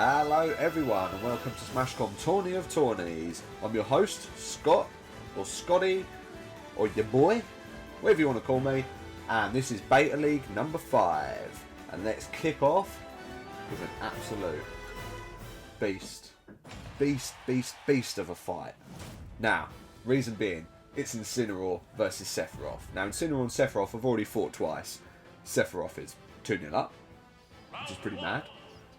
Hello everyone and welcome to Smash Com Tourney of Tourneys. I'm your host, Scott, or Scotty, or your boy, whatever you want to call me, and this is Beta League number 5. And let's kick off with an absolute beast of a fight. Now, reason being, it's Incineroar versus Sephiroth. Now, Incineroar and Sephiroth have already fought twice. Sephiroth is 2-0 up, which is pretty mad.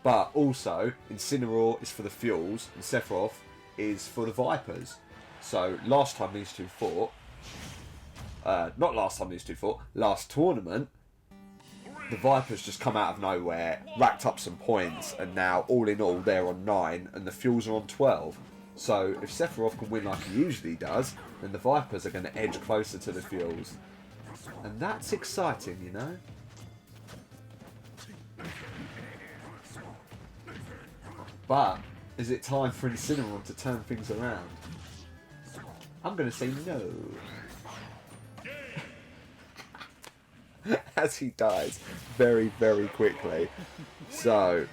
But also, Incineroar is for the fuels, and Sephiroth is for the Vipers. So, last time these two fought, last tournament, the Vipers just come out of nowhere, racked up some points, and now, all in all, they're on 9, and the fuels are on 12. So, if Sephiroth can win like he usually does, then the Vipers are going to edge closer to the fuels. And that's exciting, you know? But, is it time for Incineroar to turn things around? I'm going to say no. As he dies very, very quickly. So,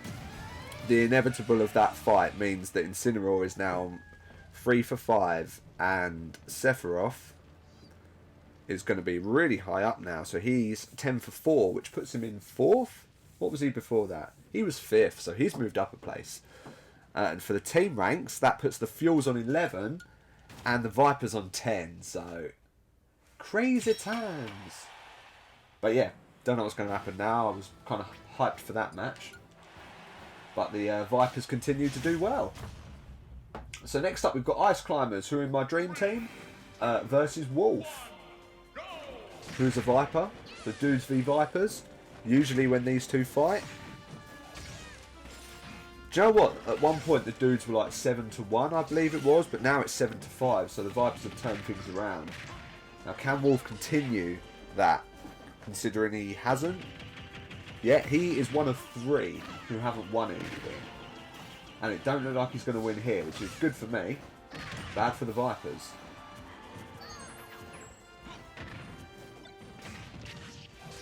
the inevitable of that fight means that Incineroar is now 3 for 5 and Sephiroth is going to be really high up now. So he's 10 for 4, which puts him in 4th? What was he before that? He was 5th, so he's moved up a place. And for the team ranks, that puts the Fuels on 11 and the Vipers on 10. So, crazy times. But yeah, don't know what's going to happen now. I was kind of hyped for that match. But the Vipers continue to do well. So next up, we've got Ice Climbers, who are in my dream team, versus Wolf, who's a Viper. So dudes v Vipers. Usually when these two fight. Do you know what? At one point the dudes were like 7-1, I believe it was, but now it's 7-5, so the Vipers have turned things around. Now, can Wolf continue that, considering he hasn't? Yeah, he is one of 3 who haven't won anything. And it don't look like he's going to win here, which is good for me, bad for the Vipers.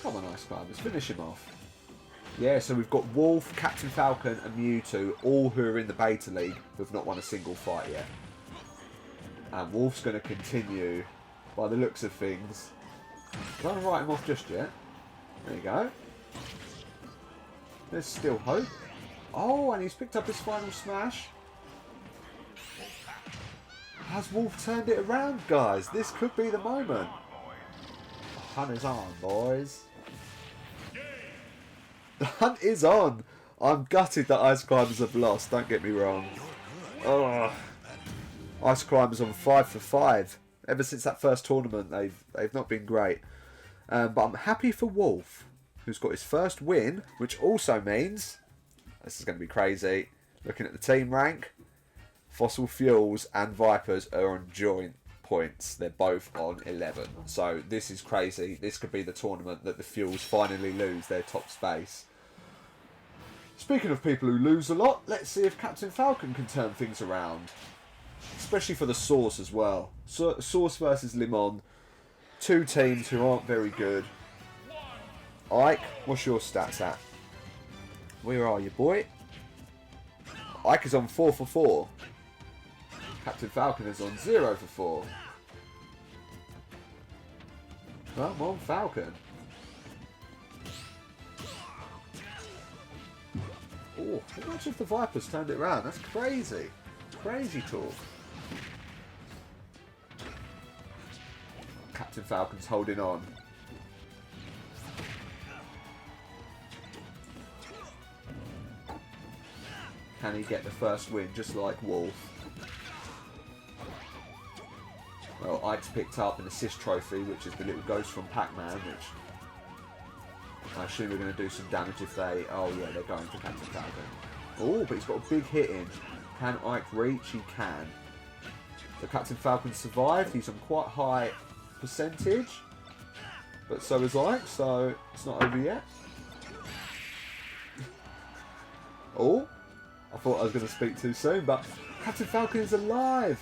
Come on, Ice Climbers, finish him off. Yeah, so we've got Wolf, Captain Falcon and Mewtwo, all who are in the Beta League, who have not won a single fight yet. And Wolf's going to continue, by the looks of things. Don't write him off just yet. There you go. There's still hope. Oh, and he's picked up his final smash. Has Wolf turned it around, guys? This could be the moment. The hunt is on, boys. The hunt is on. I'm gutted that Ice Climbers have lost, don't get me wrong. Oh. Ice Climbers on 5 for 5. Ever since that first tournament, they've not been great. But I'm happy for Wolf, who's got his first win, which also means, this is going to be crazy, looking at the team rank, Fossil Fuels and Vipers are on joint points. They're both on 11. So this is crazy. This could be the tournament that the Fuels finally lose their top space. Speaking of people who lose a lot, let's see if Captain Falcon can turn things around. Especially for the Source as well. Source versus Limon. 2 teams who aren't very good. Ike, what's your stats at? Where are you, boy? Ike is on 4 for 4. Captain Falcon is on 0 for 4. Come on, Falcon. Oh, imagine if the Vipers turned it around. That's crazy. Crazy talk. Captain Falcon's holding on. Can he get the first win just like Wolf? Well, Ike's picked up an assist trophy, which is the little ghost from Pac-Man, which I assume we're going to do some damage if they... Oh yeah, they're going for Captain Falcon. Oh, but he's got a big hit in. Can Ike reach? He can. So Captain Falcon survived. He's on quite high percentage. But so is Ike, so it's not over yet. Oh, I thought I was going to speak too soon, but Captain Falcon is alive.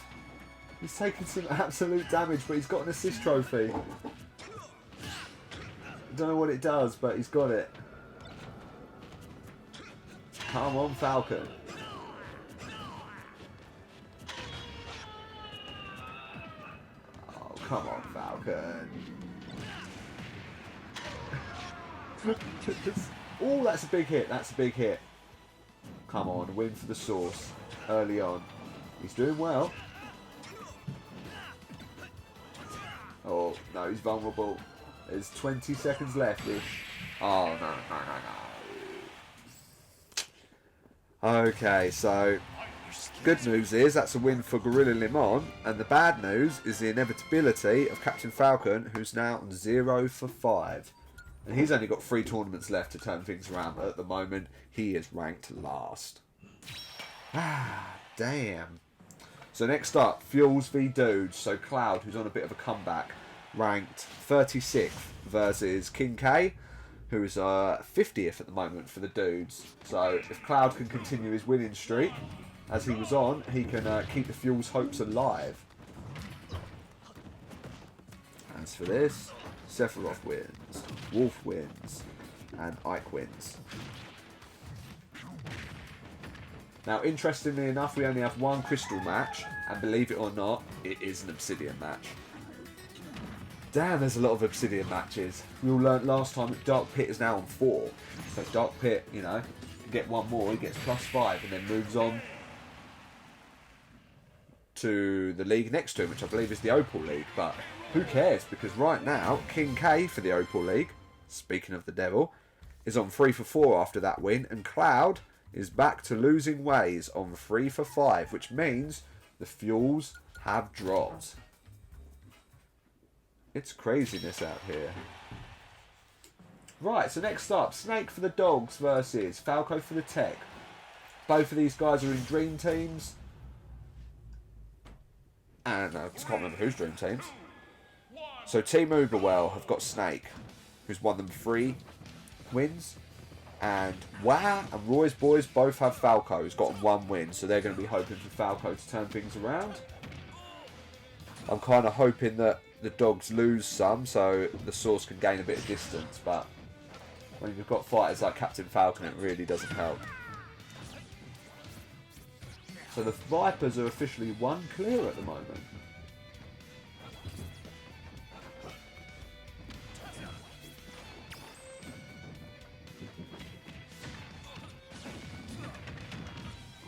He's taken some absolute damage, but he's got an assist trophy. I don't know what it does, but he's got it. Come on, Falcon. Come on, Falcon. Oh, that's a big hit. That's a big hit. Come on, win for the source early on. He's doing well. Oh, no, he's vulnerable. There's 20 seconds left-ish. Oh, no, no, no, no. Okay, so good news is that's a win for Gorilla Limon, and the bad news is the inevitability of Captain Falcon, who's now on 0 for 5. And he's only got 3 tournaments left to turn things around, but at the moment, he is ranked last. Ah, damn. So next up, Fuels v Dudes. So Cloud, who's on a bit of a comeback, ranked 36th versus King K, who's 50th at the moment for the Dudes. So if Cloud can continue his winning streak, as he was on, he can keep the Fuels hopes alive. As for this, Sephiroth wins, Wolf wins, and Ike wins. Now, interestingly enough, we only have one Crystal match, and believe it or not, it is an Obsidian match. Damn, there's a lot of Obsidian matches. We all learnt last time that Dark Pit is now on 4. So Dark Pit, you know, get one more, he gets +5, and then moves on to the league next to him, which I believe is the Opal League, but who cares, because right now, King K for the Opal League, speaking of the devil, is on 3 for 4 after that win, and Cloud is back to losing ways on 3 for 5, which means the Fuels have dropped. It's craziness out here. Right, so next up, Snake for the Dogs versus Falco for the Tech. Both of these guys are in dream teams. And I just can't remember whose dream teams. So Team Uberwell have got Snake, who's won them 3 wins. And Wow and Roy's boys both have Falco, who's got 1 win. So they're going to be hoping for Falco to turn things around. I'm kind of hoping that the Dogs lose some, so the Source can gain a bit of distance. But when you've got fighters like Captain Falcon, it really doesn't help. So the Vipers are officially 1 clear at the moment.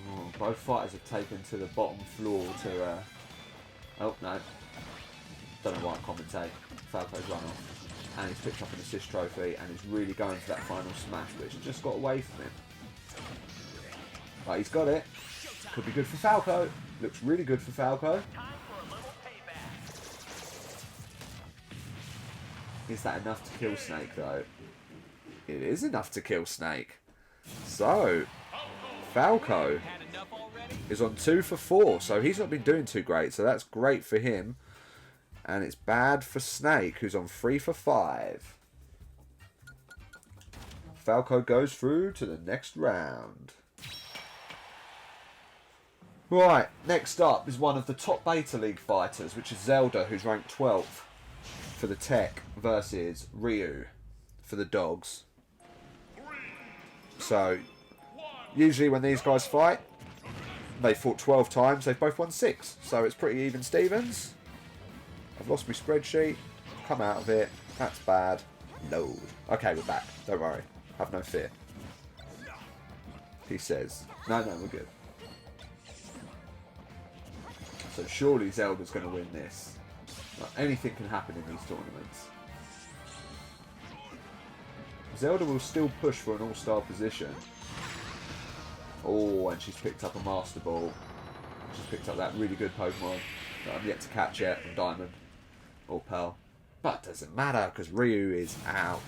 Oh, both fighters have taken to the bottom floor to... Oh, no. Don't know why I commentate. Falco's run off. And he's picked up an assist trophy, and he's really going for that final smash, but it's just got away from him. But he's got it. Could be good for Falco. Looks really good for Falco. Is that enough to kill Snake, though? It is enough to kill Snake. So, Falco is on 2 for 4. So he's not been doing too great. So that's great for him. And it's bad for Snake, who's on 3 for 5. Falco goes through to the next round. Right, next up is one of the top Beta League fighters, which is Zelda, who's ranked 12th for the Tech, versus Ryu for the Dogs. So, usually when these guys fight, they fought 12 times, they've both won 6. So it's pretty even Stevens. I've lost my spreadsheet. Come out of it. That's bad. Load. Okay, we're back. Don't worry. Have no fear. He says. No, we're good. So surely Zelda's going to win this. Like, anything can happen in these tournaments. Zelda will still push for an all-star position. Oh, and she's picked up a Master Ball. She's picked up that really good Pokemon that I'm yet to catch yet from Diamond or Pearl. But it doesn't matter because Ryu is out.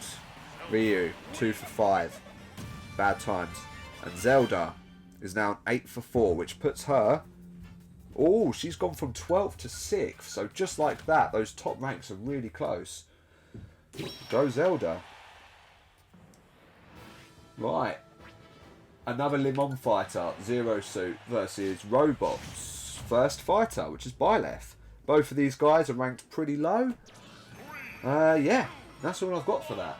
Ryu, 2 for 5. Bad times. And Zelda is now an 8 for 4, which puts her... Oh, she's gone from 12th to 6th. So just like that, those top ranks are really close. Go Zelda. Right. Another Limon fighter, Zero Suit versus Robot's first fighter, which is Byleth. Both of these guys are ranked pretty low. Yeah, that's all I've got for that.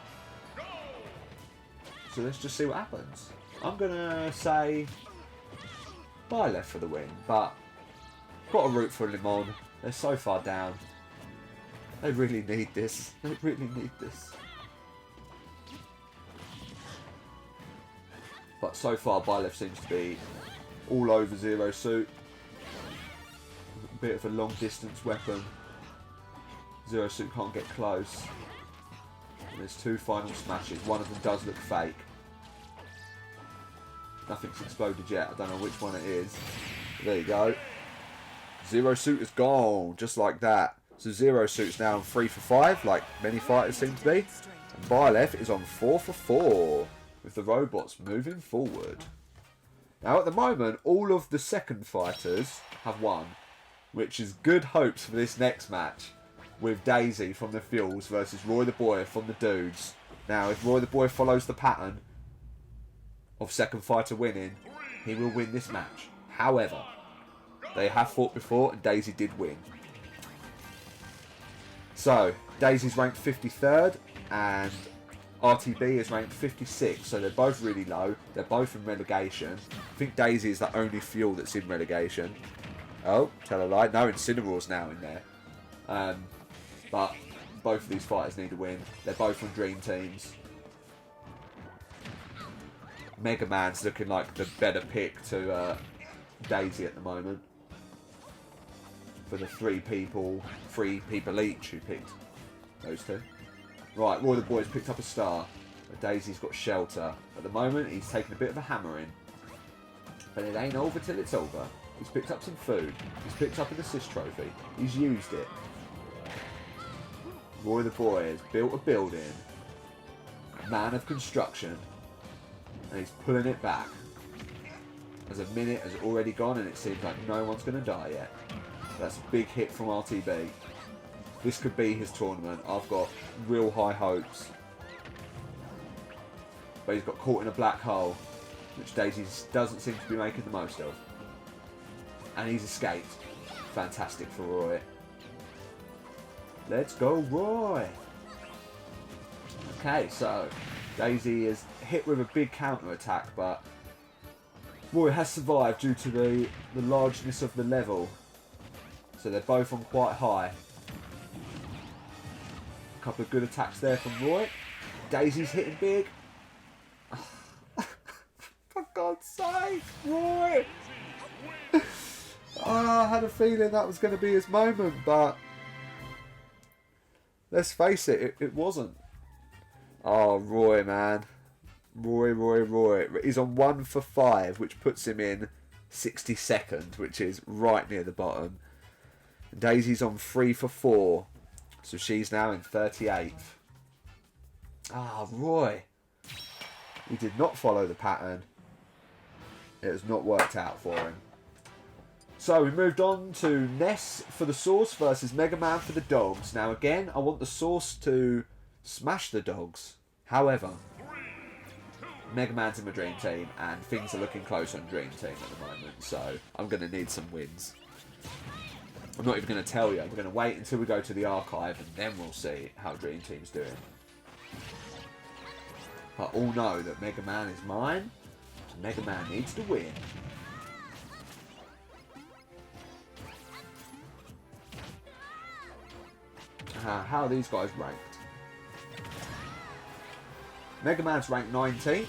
So let's just see what happens. I'm going to say Byleth for the win, but got to root for Limon. They're so far down. They really need this. They really need this. But so far, Byleth seems to be all over Zero Suit. A bit of a long distance weapon. Zero Suit can't get close. And there's 2 final smashes. One of them does look fake. Nothing's exploded yet. I don't know which one it is. But there you go. Zero Suit is gone. Just like that. So Zero Suit's now on 3 for 5, like many fighters seem to be. And Byleth is on 4 for 4, with the robots moving forward. Now at the moment, all of the second fighters have won, which is good hopes for this next match, with Daisy from the Fuels versus Roy the Boy from the Dudes. Now if Roy the Boy follows the pattern of second fighter winning, he will win this match. However, they have fought before and Daisy did win. So, Daisy's ranked 53rd and RTB is ranked 56, so they're both really low. They're both in relegation. I think Daisy is the only Fuel that's in relegation. Oh, tell a lie. No, Incineroar's now in there. But both of these fighters need to win. They're both on dream teams. Mega Man's looking like the better pick to Daisy at the moment. For the 3 people each who picked those 2. Right, Roy the Boy's picked up a star. But Daisy's got shelter. At the moment, he's taken a bit of a hammering. But it ain't over till it's over. He's picked up some food. He's picked up an assist trophy. He's used it. Roy the Boy has built a building. A man of construction. And he's pulling it back. As a minute has already gone and it seems like no one's going to die yet. That's a big hit from RTB. This could be his tournament. I've got real high hopes. But he's got caught in a black hole, which Daisy doesn't seem to be making the most of. And he's escaped. Fantastic for Roy. Let's go, Roy! Okay, so Daisy is hit with a big counter attack, but Roy has survived due to the largeness of the level. So they're both on quite high. A couple of good attacks there from Roy. Daisy's hitting big. For God's sake, Roy! I had a feeling that was going to be his moment, but let's face it, it wasn't. Oh, Roy, man. Roy. He's on 1 for 5, which puts him in 62nd, which is right near the bottom. And Daisy's on 3 for 4, so she's now in 38th. Ah, Roy. He did not follow the pattern. It has not worked out for him. So we moved on to Ness for the Source versus Mega Man for the Dogs. Now again, I want the Source to smash the Dogs. However, Mega Man's in my Dream Team and things are looking close on Dream Team at the moment. So I'm going to need some wins. I'm not even going to tell you. I'm going to wait until we go to the archive and then we'll see how Dream Team's doing. But all know that Mega Man is mine. And Mega Man needs to win. How are these guys ranked? Mega Man's ranked 19th.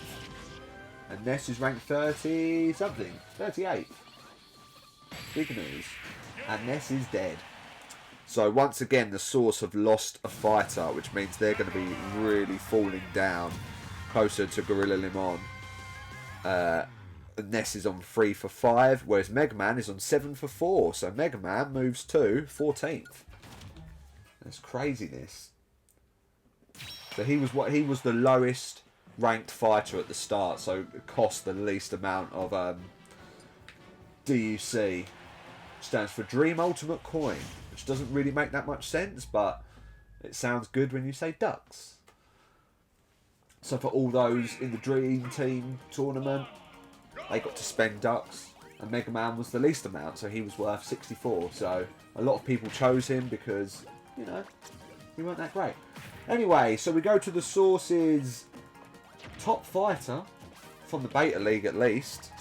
And Ness is ranked 30 something. 38th. Big news. And Ness is dead. So once again, the Source have lost a fighter, which means they're going to be really falling down closer to Gorilla Limon. Ness is on 3 for 5, whereas Mega Man is on 7 for 4. So Mega Man moves to 14th. That's craziness. So he was the lowest ranked fighter at the start, so it cost the least amount of DUC. Stands for Dream Ultimate Coin, which doesn't really make that much sense, but it sounds good when you say ducks. So for all those in the Dream Team tournament, they got to spend ducks, and Mega Man was the least amount, so he was worth 64. So a lot of people chose him because, you know, he weren't that great. Anyway, so we go to the Source's top fighter, from the Beta League at least.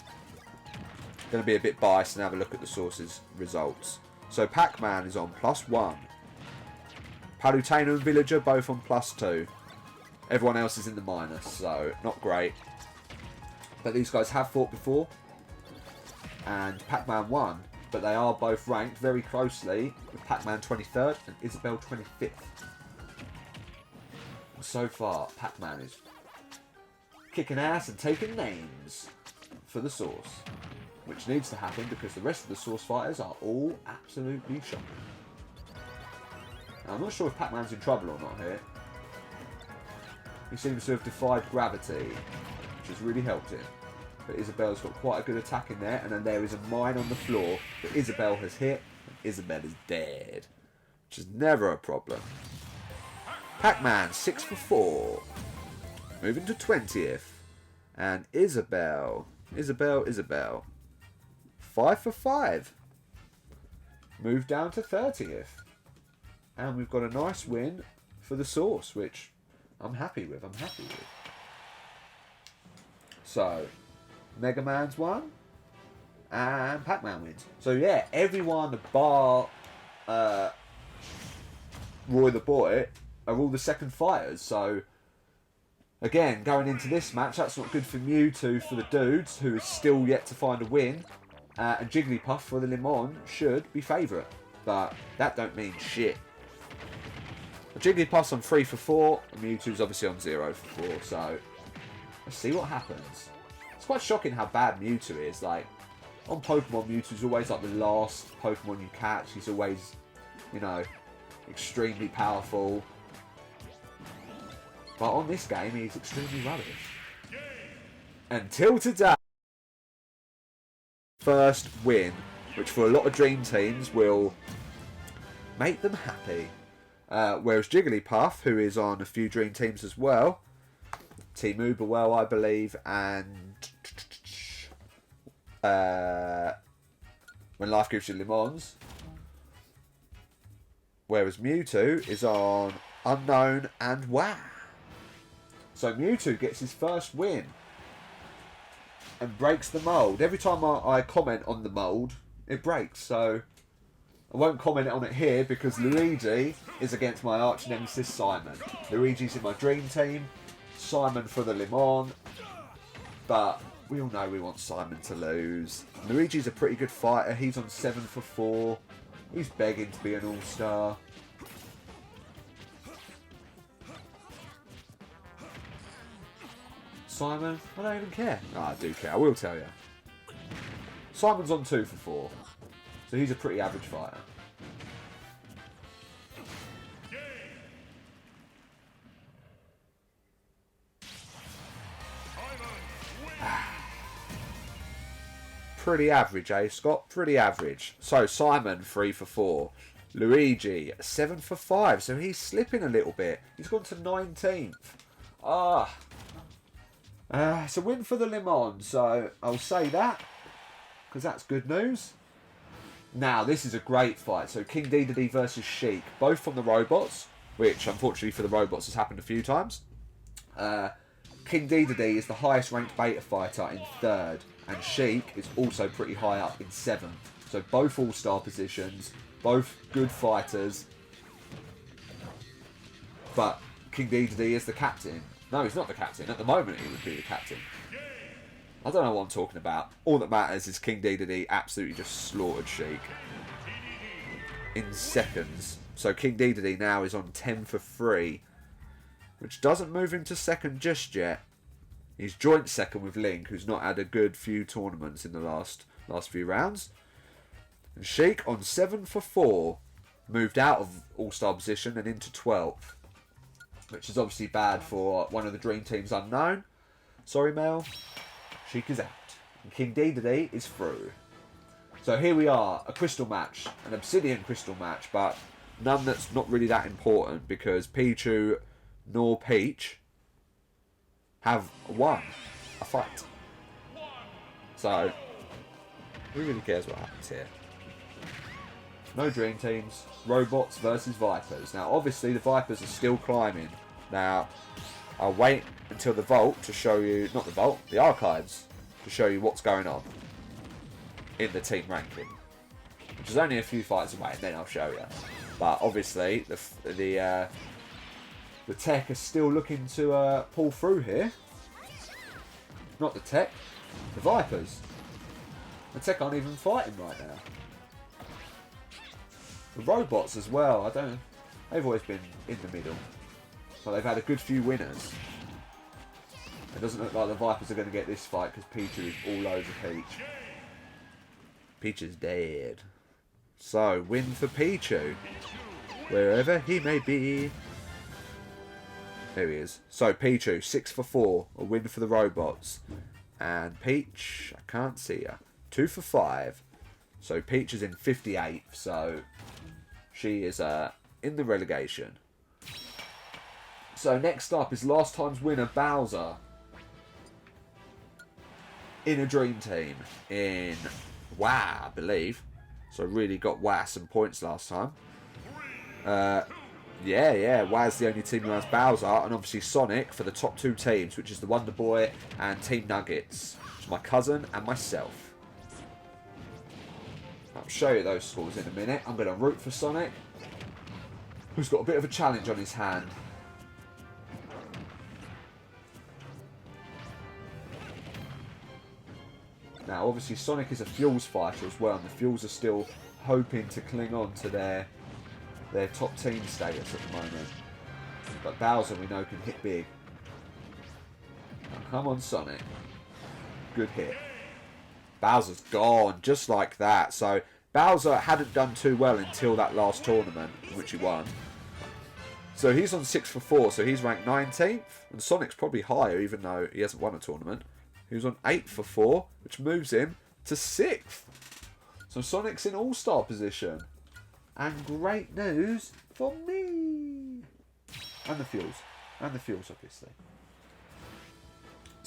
Going to be a bit biased and have a look at the Source's results. So Pac-Man is on +1. Palutena and Villager both on +2. Everyone else is in the minus, so not great. But these guys have fought before. And Pac-Man won. But they are both ranked very closely, with Pac-Man 23rd and Isabelle 25th. So far, Pac-Man is kicking ass and taking names for the Source. Which needs to happen because the rest of the Source fighters are all absolutely shocking. Now, I'm not sure if Pac-Man's in trouble or not here. He seems to have defied gravity, which has really helped him. But Isabelle's got quite a good attack in there, and then there is a mine on the floor that Isabelle has hit, and Isabelle is dead. Which is never a problem. Pac-Man, 6 for 4. Moving to 20th. And Isabelle, 5 for 5. Move down to 30th. And we've got a nice win for the Source, which I'm happy with. So, Mega Man's won, and Pac-Man wins. So yeah, everyone bar Roy the Boy are all the second fighters. So again, going into this match, that's not good for Mewtwo for the dudes, who is still yet to find a win, and Jigglypuff for the Limon should be favourite, but that don't mean shit. Jigglypuff's on 3 for 4, and Mewtwo's obviously on 0 for 4. So let's see what happens. It's quite shocking how bad Mewtwo is. Like, on Pokemon, Mewtwo's always like the last Pokemon you catch. He's always, you know, extremely powerful. But on this game, he's extremely rubbish. Until today, first win, which for a lot of Dream Teams will make them happy. Whereas Jigglypuff, who is on a few Dream Teams as well, Team Uberwell, I believe, and When Life Gives You Lemons. Whereas Mewtwo is on Unknown and WoW. So Mewtwo gets his first win and breaks the mould. Every time I comment on the mould, it breaks. So I won't comment on it here because Luigi is against my arch nemesis Simon. Luigi's in my dream team. Simon for the Limon. But we all know we want Simon to lose. Luigi's a pretty good fighter. He's on 7 for 4. He's begging to be an all-star. Simon, I don't even care. No, I do care. I will tell you. Simon's on 2 for 4. So he's a pretty average fighter. Pretty average, eh, Scott? Pretty average. So, Simon, 3 for 4. Luigi, 7 for 5. So he's slipping a little bit. He's gone to 19th. It's a win for the Limon, so I'll say that, because that's good news. Now, this is a great fight. So, King Dedede versus Sheik, both from the robots, which, unfortunately for the robots, has happened a few times. King Dedede is the highest ranked beta fighter in 3rd, and Sheik is also pretty high up in 7th. So, both all-star positions, both good fighters, but King Dedede is the captain. No, he's not the captain. At the moment, he would be the captain. I don't know what I'm talking about. All that matters is King Dedede absolutely just slaughtered Sheik in seconds. So King Dedede now is on 10 for 3, which doesn't move him to 2nd just yet. He's joint 2nd with Link, who's not had a good few tournaments in the last few rounds. And Sheik on 7 for 4, moved out of all-star position and into 12th. Which is obviously bad for one of the Dream Teams unknown. Sorry, Mel. Sheik is out. And King Dedede is through. So here we are. A crystal match. An obsidian crystal match. But none that's not really that important. Because Pichu nor Peach have won a fight. So, who really cares what happens here? No Dream Teams. Robots versus Vipers. Now, obviously, the Vipers are still climbing. Now, I'll wait until the vault to show you... Not the vault, the archives. To show you what's going on in the team ranking. Which is only a few fights away, and then I'll show you. But obviously, the tech is still looking to pull through here. Not the tech, the Vipers. The tech aren't even fighting right now. The robots as well, I don't know. They've always been in the middle. But they've had a good few winners. It doesn't look like the Vipers are going to get this fight because Pichu is all over Peach. Peach is dead. So, win for Pichu. Wherever he may be. There he is. So, Pichu, 6 for 4. A win for the robots. And Peach, I can't see her. 2 for 5. So, Peach is in 58th. So, she is in the relegation. So, next up is last time's winner, Bowser. In a dream team. In WA, I believe. So, really got WA some points last time. Yeah, WA's the only team who has Bowser, and obviously Sonic for the top 2 teams, which is the Wonder Boy and Team Nuggets, which is my cousin and myself. I'll show you those scores in a minute. I'm going to root for Sonic, who's got a bit of a challenge on his hand. Now, obviously, Sonic is a Fuels fighter as well, and the Fuels are still hoping to cling on to their top team status at the moment. But Bowser, we know, can hit big. Now, come on, Sonic. Good hit. Bowser's gone, just like that. So, Bowser hadn't done too well until that last tournament, which he won. So, he's on 6 for 4, so he's ranked 19th. And Sonic's probably higher, even though he hasn't won a tournament. He was on 8 for 4, which moves him to 6th. So, Sonic's in all-star position. And great news for me. And the Fuels. And the Fuels, obviously.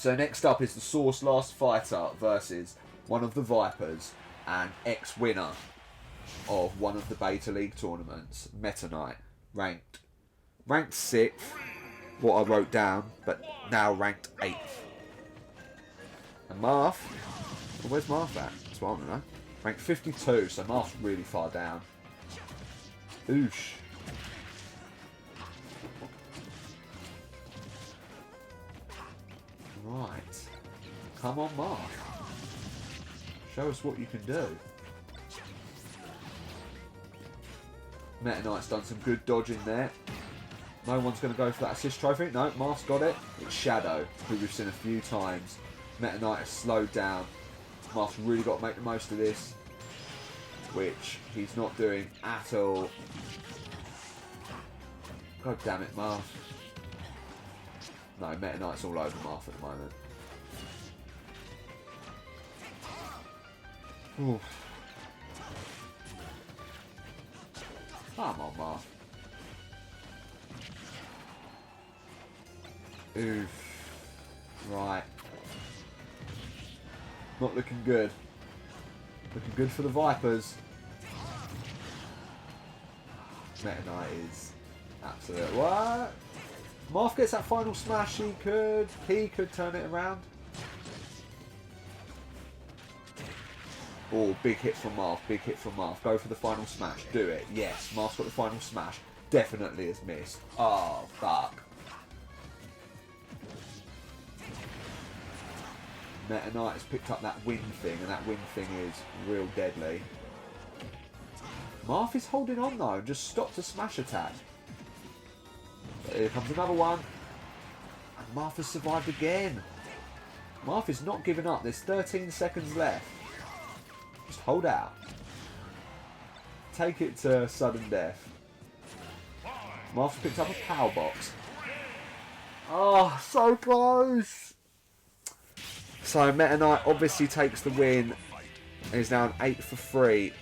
So next up is the Source Last Fighter versus one of the Vipers and ex-winner of one of the Beta League tournaments, Meta Knight. Ranked 6th, what I wrote down, but now ranked 8th. And Marth, well, where's Marth at? That's what I want to know. Ranked 52, so Marth's really far down. Oosh. Right. Come on, Mark. Show us what you can do. Meta Knight's done some good dodging there. No one's going to go for that assist trophy. No, Mark's got it. It's Shadow, who we've seen a few times. Meta Knight has slowed down. Mark's really got to make the most of this, which he's not doing at all. God damn it, Marth. No, Meta Knight's all over Marth at the moment. Oof. Come on, Marth. Oof. Right. Not looking good. Looking good for the Vipers. Meta Knight is absolute. What? Marth gets that final smash. He could turn it around. Oh, big hit from Marth. Big hit from Marth. Go for the final smash. Do it. Yes, Marth's got the final smash. Definitely has missed. Oh, fuck. Meta Knight has picked up that wind thing, and that wind thing is real deadly. Marth is holding on though, and just stopped a smash attack. But here comes another one. And Marth has survived again. Marth is not giving up. There's 13 seconds left. Just hold out. Take it to sudden death. Marth's picked up a power box. Oh, so close. So Meta Knight obviously takes the win. He's now an 8 for 3.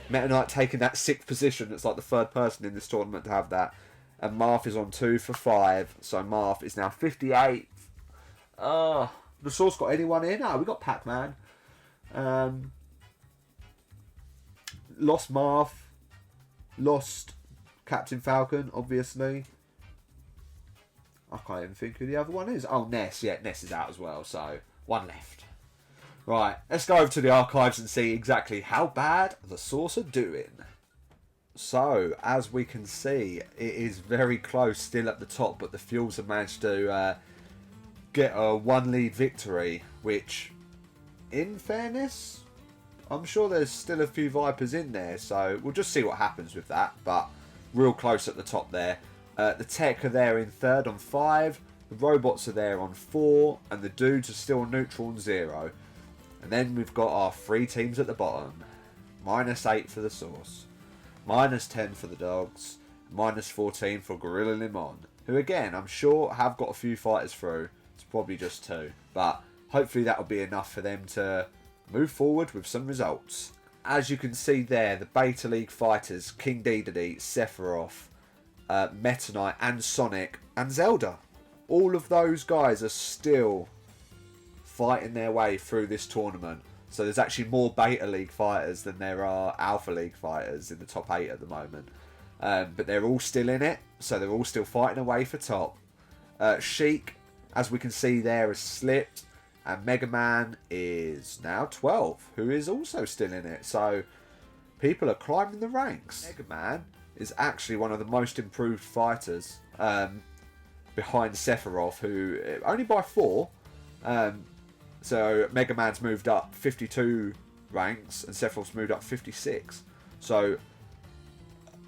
Meta Knight taking that 6th position. It's like the 3rd person in this tournament to have that. And Marth is on 2 for 5. So Marth is now 58th. The Source got anyone in? Oh, we got Pac-Man. Lost Marth. Lost Captain Falcon, obviously. I can't even think who the other one is. Oh, Ness. Yeah, Ness is out as well. So, one left. Right, let's go over to the archives and see exactly how bad the Source are doing. So, as we can see, it is very close still at the top, but the Fuels have managed to get a 1 lead victory, which, in fairness, I'm sure there's still a few Vipers in there, so we'll just see what happens with that, but real close at the top there. The Tech are there in 3rd on 5, the Robots are there on 4, and the Dudes are still neutral on 0. And then we've got our 3 teams at the bottom. -8 for the Source, -10 for the Dogs, -14 for Gorilla Limon, who again, I'm sure have got a few fighters through. It's probably just 2, but hopefully that'll be enough for them to move forward with some results. As you can see there, the Beta League fighters, King Dedede, Sephiroth, Meta Knight and Sonic and Zelda. All of those guys are still fighting their way through this tournament. So there's actually more Beta League fighters than there are Alpha League fighters in the top 8 at the moment. But they're all still in it, so they're all still fighting away for top. Sheik, as we can see there, has slipped. And Mega Man is now 12, who is also still in it. So people are climbing the ranks. Mega Man is actually one of the most improved fighters behind Sephiroth, who only by 4. So Mega Man's moved up 52 ranks and Sephiroth's moved up 56. So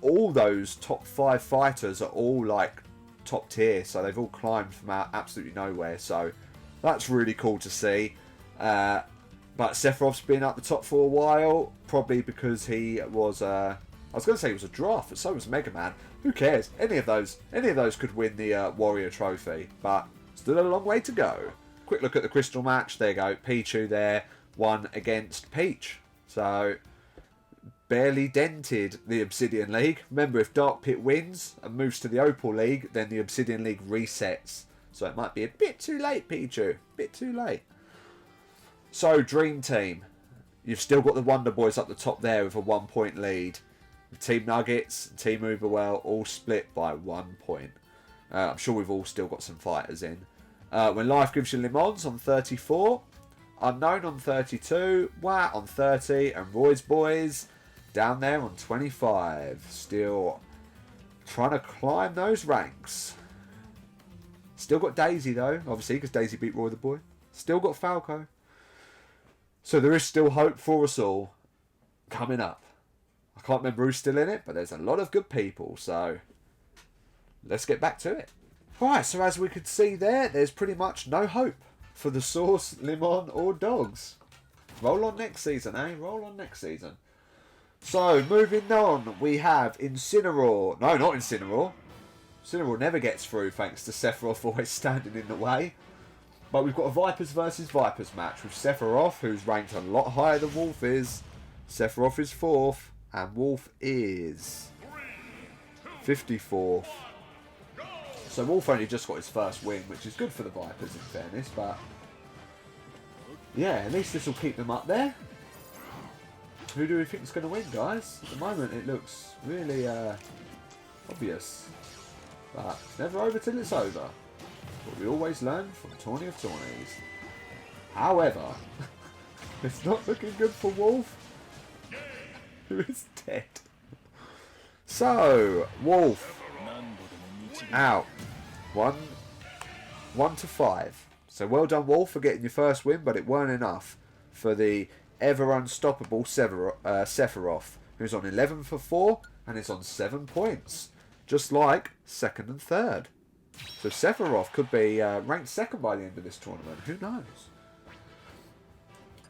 all those top 5 fighters are all like top tier. So they've all climbed from out absolutely nowhere. So that's really cool to see. But Sephiroth's been at the top for a while, probably because he was I was going to say he was a draft, but so was Mega Man. Who cares? Any of those could win the Warrior Trophy, but still a long way to go. Quick look at the Crystal match. There you go. Pichu there won against Peach. So barely dented the Obsidian League. Remember, if Dark Pit wins and moves to the Opal League, then the Obsidian League resets. So it might be a bit too late, Pichu. Bit too late. So, Dream Team. You've still got the Wonder Boys up the top there with a 1-point lead. Team Nuggets and Team Uberwell all split by 1 point. I'm sure we've all still got some fighters in. When Life Gives You Lemons on 34. Unknown on 32. Wat on 30. And Roy's Boys down there on 25. Still trying to climb those ranks. Still got Daisy though, obviously, because Daisy beat Roy the Boy. Still got Falco. So there is still hope for us all coming up. I can't remember who's still in it, but there's a lot of good people, so let's get back to it. Right, so as we could see there, there's pretty much no hope for the Source, Limon or Dogs. Roll on next season, eh? Roll on next season. So, moving on, we have Incineroar. No, not Incineroar. Incineroar never gets through thanks to Sephiroth always standing in the way. But we've got a Vipers versus Vipers match with Sephiroth, who's ranked a lot higher than Wolf is. Sephiroth is 4th, and Wolf is 54th. So Wolf only just got his first win, which is good for the Vipers in fairness, but yeah, at least this will keep them up there. Who do we think is going to win, guys? At the moment it looks really obvious, but it's never over till it's over. But we always learn from Tourney of Tourneys. However, it's not looking good for Wolf, who is dead. So, Wolf out. 1 to 5. So well done, Wolf, for getting your first win, but it weren't enough for the ever unstoppable Sephiroth, who's on 11 for 4 and is on 7 points, just like 2nd and 3rd. So Sephiroth could be ranked 2nd by the end of this tournament. Who knows?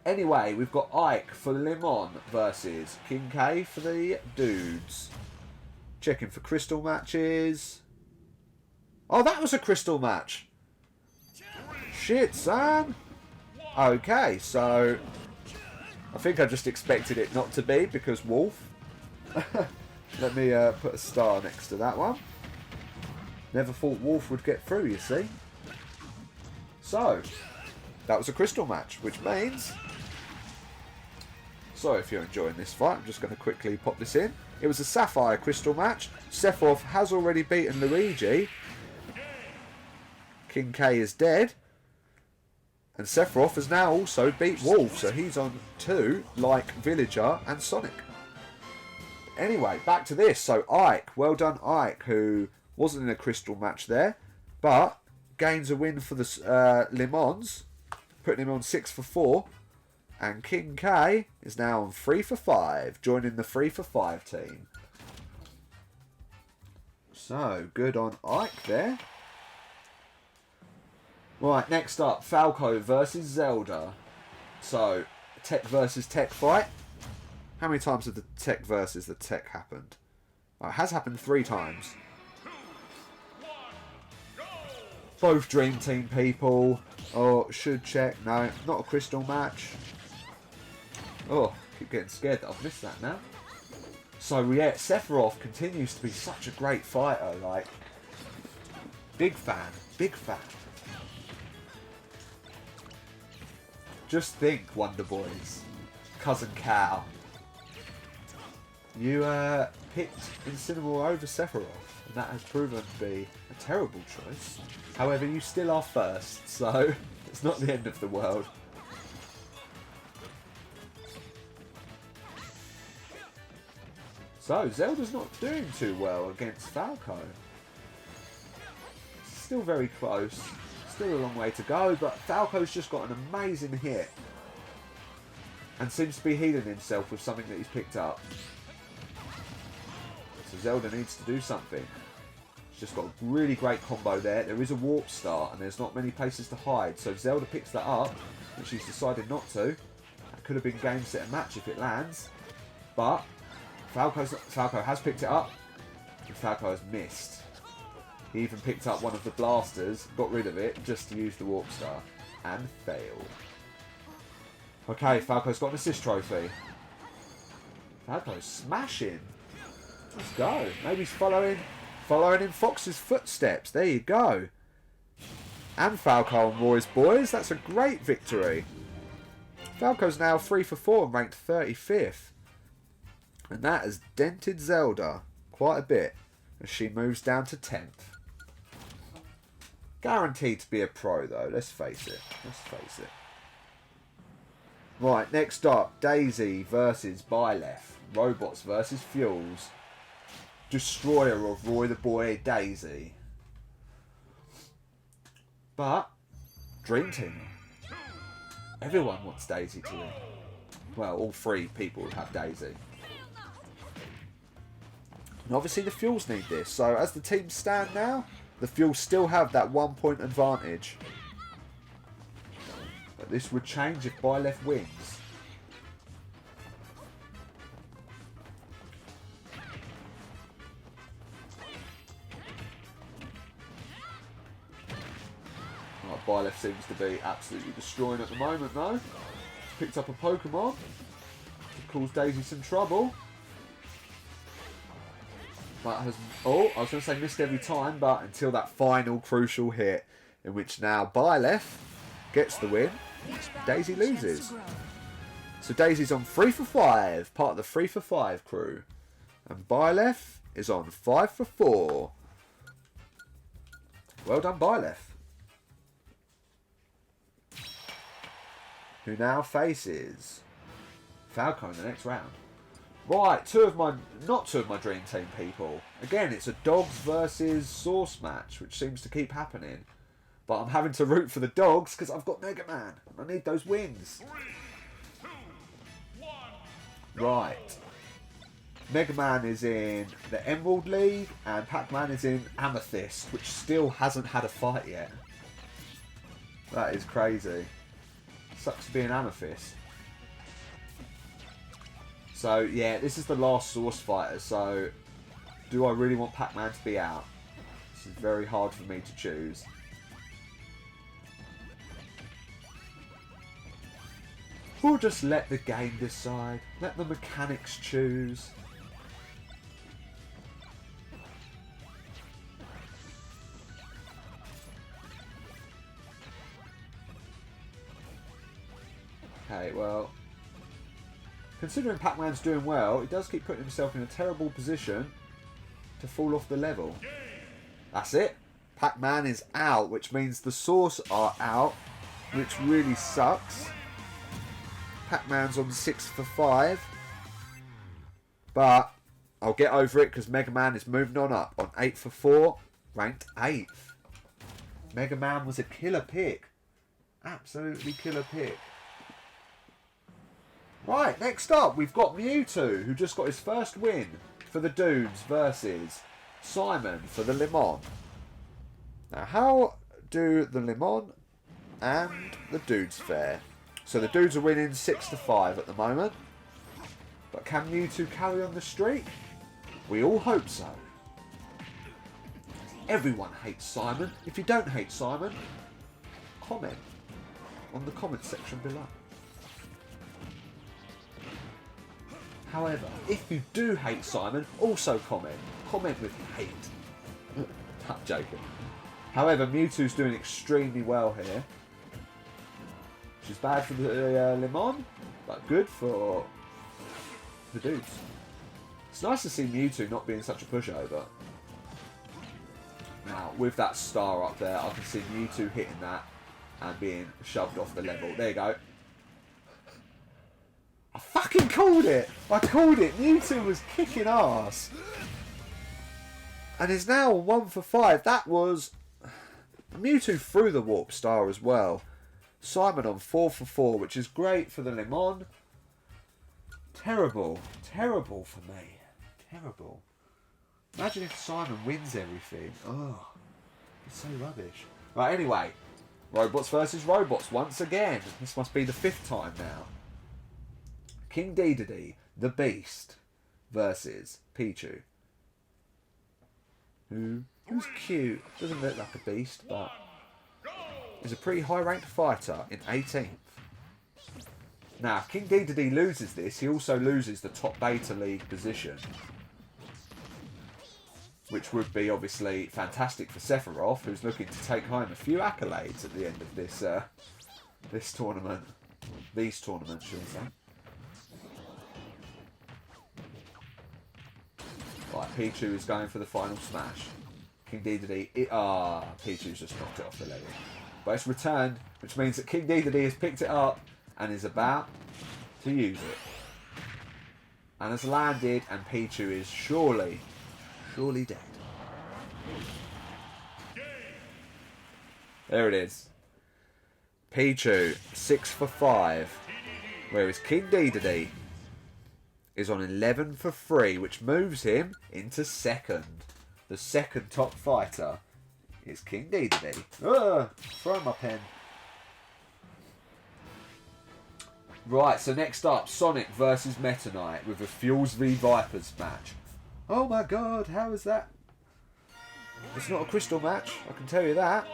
Anyway, we've got Ike for Limon versus King K for the Dudes. Checking for crystal matches. Oh, that was a crystal match. Shit, son. Okay, so I think I just expected it not to be because Wolf. Let me put a star next to that one. Never thought Wolf would get through, you see. So, that was a crystal match, which means... Sorry if you're enjoying this fight, I'm just going to quickly pop this in. It was a Sapphire crystal match. Sephiroth has already beaten Luigi. King K is dead. And Sephiroth has now also beat Wolf, so he's on 2, like Villager and Sonic. Anyway, back to this. So Ike, well done Ike, who wasn't in a crystal match there, but gains a win for the Le Mans, putting him on 6 for 4. And King K is now on 3 for 5, joining the 3 for 5 team. So, good on Ike there. Right, next up, Falco versus Zelda. So, tech versus tech fight. How many times have the tech versus the tech happened? Oh, it has happened 3 times. Both Dream Team people. Oh, should check. No, not a crystal match. Oh, keep getting scared that I've missed that now. So yeah, Sephiroth continues to be such a great fighter. Like, big fan, big fan. Just think, Wonder Boys, Cousin Cal. You picked Incineroar over Sephiroth, and that has proven to be a terrible choice. However, you still are first, so it's not the end of the world. So, Zelda's not doing too well against Falco. Still very close. Still a long way to go, but Falco's just got an amazing hit. And seems to be healing himself with something that he's picked up. So Zelda needs to do something. She's just got a really great combo there. There is a warp star, and there's not many places to hide. So if Zelda picks that up, but she's decided not to. That could have been game, set, and match if it lands. But Falco has picked it up, and Falco has missed. He even picked up one of the blasters, got rid of it, just to use the Warp Star, and failed. Okay, Falco's got an assist trophy. Falco's smashing. Let's go. Maybe he's following in Fox's footsteps. There you go. And Falco on Roy's boys. That's a great victory. Falco's now 3 for 4 and ranked 35th. And that has dented Zelda quite a bit as she moves down to 10th. Guaranteed to be a pro though, let's face it. Let's face it. Right, next up, Daisy versus Byleth. Robots versus Fuels. Destroyer of Roy the Boy, Daisy. But, Dream Team. Everyone wants Daisy to win. Well, all 3 people would have Daisy. And obviously the Fuels need this. So as the teams stand now, the Fuels still have that 1 point advantage. But this would change if Byleth wins. Right, Byleth seems to be absolutely destroying at the moment though. He's picked up a Pokemon to cause Daisy some trouble. But has, oh, I was going to say missed every time, but until that final crucial hit, in which now Byleth gets the win, Daisy loses. So Daisy's on 3 for 5, part of the 3 for 5 crew. And Byleth is on 5 for 4. Well done, Byleth. Who now faces Falco in the next round. Right, not two of my Dream Team people. Again, it's a Dogs versus Source match, which seems to keep happening. But I'm having to root for the Dogs because I've got Mega Man. I need those wins. 3, 2, 1, right. Mega Man is in the Emerald League, and Pac-Man is in Amethyst, which still hasn't had a fight yet. That is crazy. Sucks to be an Amethyst. So, yeah, this is the last Source fighter, so do I really want Pac-Man to be out? This is very hard for me to choose. Or just let the game decide. Let the mechanics choose. Okay, well, considering Pac-Man's doing well, he does keep putting himself in a terrible position to fall off the level. That's it. Pac-Man is out, which means the Source are out, which really sucks. Pac-Man's on 6 for 5. But I'll get over it because Mega Man is moving on up. On 8 for 4, ranked 8th. Mega Man was a killer pick. Absolutely killer pick. Right, next up, we've got Mewtwo, who just got his first win for the dudes versus Simon for the Le Mans. Now, how do the Le Mans and the dudes fare? So the dudes are winning 6 to 5 at the moment. But can Mewtwo carry on the streak? We all hope so. Everyone hates Simon. If you don't hate Simon, comment on the comment section below. However, if you do hate Simon, also comment. Comment with hate. I'm joking. However, Mewtwo's doing extremely well here. Which is bad for the Le Mans, but good for the dudes. It's nice to see Mewtwo not being such a pushover. Now, with that star up there, I can see Mewtwo hitting that and being shoved off the level. There you go. I fucking called it! I called it! Mewtwo was kicking ass. And is now 1 for 5. That was... Mewtwo threw the Warp Star as well. Simon on 4 for 4, which is great for the Le Mans. Terrible. Terrible for me. Terrible. Imagine if Simon wins everything. Oh, it's so rubbish. Right, anyway. Robots versus robots once again. This must be the 5th time now. King Dedede, the Beast, versus Pichu. Who's cute. Doesn't look like a beast, but is a pretty high-ranked fighter in 18th. Now, if King Dedede loses this, he also loses the top Beta League position. Which would be obviously fantastic for Sephiroth, who's looking to take home a few accolades at the end of this this tournament. These tournaments, shall we say. Right, Pichu is going for the final smash. King Dedede... Pichu's just knocked it off the level. But it's returned, which means that King Dedede has picked it up and is about to use it. And has landed, and Pichu is surely dead. There it is. Pichu, 6 for 5. Whereas King Dedede is on 11 for 3, which moves him into 2nd. The 2nd top fighter is King Dedede. Throw my pen. Right, so next up, Sonic versus Meta Knight with a Fuels v Vipers match. Oh my god, how is that? It's not a crystal match, I can tell you that.